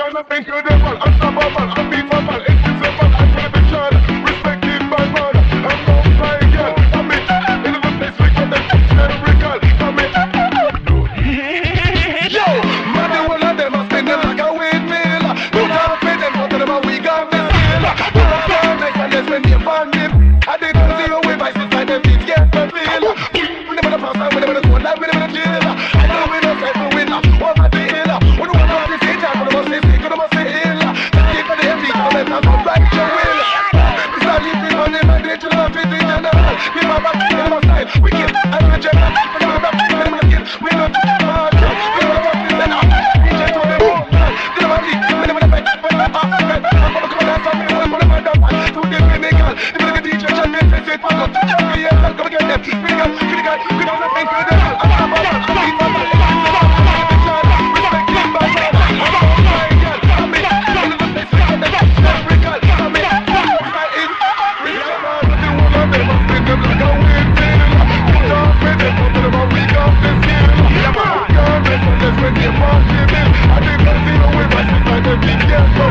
China incredible, unstoppable, unbeatable, indivisible, and television. Respected by man, I'm no fly girl. I'm it, in the place we get the lyrical. I'm it. Yo, man, the whole of them are spinning like a windmill. Don't have to them, talk to them, we got the skill. We're a fan, nice and let's spend your fun dip. I did not see your way, vice inside them, things get the feel. We never the pass time, we never the squad, like we never the jail. I know we don't say we win, what about the hill? We don't want to see time, we don't say sick, we don't say ill. Take for the empty, let's not go right your will. It's not living on the man, they just love it in general. We my back, we my style, we get and we general. We never rap, we never skin, we don't hard. We never rap, we never we just want the road. We never leak, we never fight, we never ask. I'm gonna come and me, we wanna find out to the clinical. The music teacher, champion, say it, fuck up. Champion, come again, them. We got, we don't think we're the hell. I'm a bubble, I'm a bubble. When you want to be, I didn't see you with my sister, the big girl.